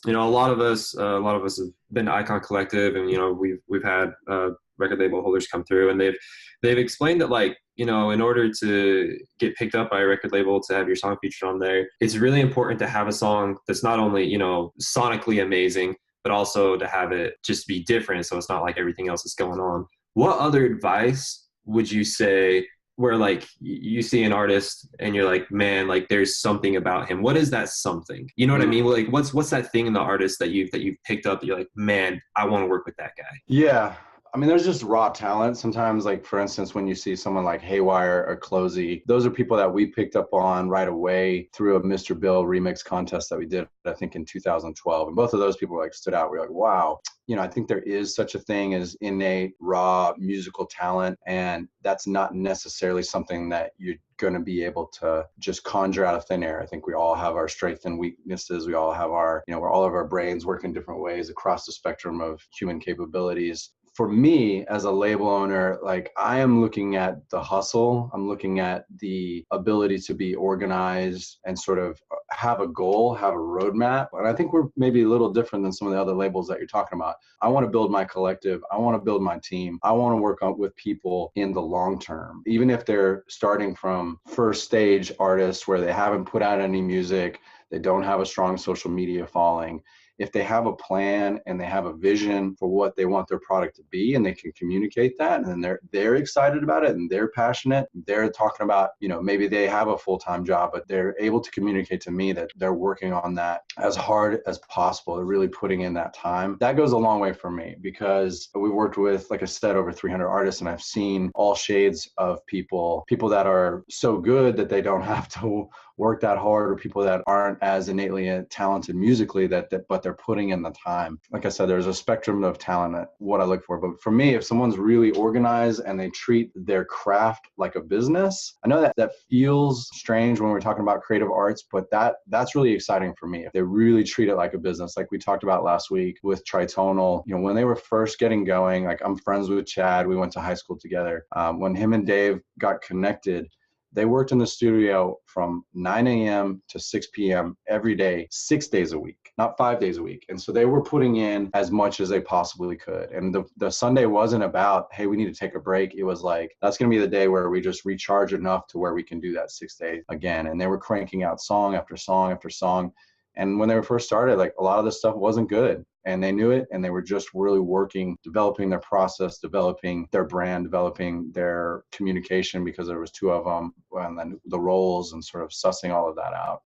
a lot of us have been to Icon Collective, and we've had record label holders come through, and they've explained that, like, in order to get picked up by a record label, to have your song featured on there, it's really important to have a song that's not only sonically amazing, but also to have it just be different, so it's not like everything else is going on. What other advice would you say, where like you see an artist and you're like, man, like there's something about him. What is that something? You know what I mean? Like what's that thing in the artist that you've picked up that you're like, man, I want to work with that guy. Yeah. I mean, there's just raw talent. Sometimes, like, for instance, when you see someone like Haywire or Closey, those are people that we picked up on right away through a Mr. Bill remix contest that we did, I think, in 2012. And both of those people like stood out. We're like, wow, I think there is such a thing as innate, raw musical talent. And that's not necessarily something that you're going to be able to just conjure out of thin air. I think we all have our strengths and weaknesses. We all have our, where all of our brains work in different ways across the spectrum of human capabilities. For me as a label owner, like, I am looking at the hustle. I'm looking at the ability to be organized and sort of have a goal, have a roadmap. And I think we're maybe a little different than some of the other labels that you're talking about. I want to build my collective. I want to build my team. I want to work on with people in the long term, even if they're starting from first stage artists where they haven't put out any music, they don't have a strong social media following. If they have a plan and they have a vision for what they want their product to be, and they can communicate that, and they're excited about it and they're passionate, they're talking about, maybe they have a full-time job, but they're able to communicate to me that they're working on that as hard as possible. They're really putting in that time. That goes a long way for me, because we've worked with, like I said, over 300 artists, and I've seen all shades of people that are so good that they don't have to work that hard, or people that aren't as innately talented musically but they're putting in the time. Like I said, there's a spectrum of talent at what I look for. But for me, if someone's really organized and they treat their craft like a business, I know that feels strange when we're talking about creative arts, but that's really exciting for me. If they really treat it like a business, like we talked about last week with Tritonal, when they were first getting going, like, I'm friends with Chad. We went to high school together. When him and Dave got connected, they worked in the studio from 9 a.m. to 6 p.m. every day, 6 days a week, not 5 days a week. And so they were putting in as much as they possibly could. And the Sunday wasn't about, hey, we need to take a break. It was like, that's going to be the day where we just recharge enough to where we can do that 6 days again. And they were cranking out song after song after song. And when they first started, like, a lot of this stuff wasn't good. And they knew it, and they were just really working, developing their process, developing their brand, developing their communication, because there was two of them, and then the roles, and sort of sussing all of that out.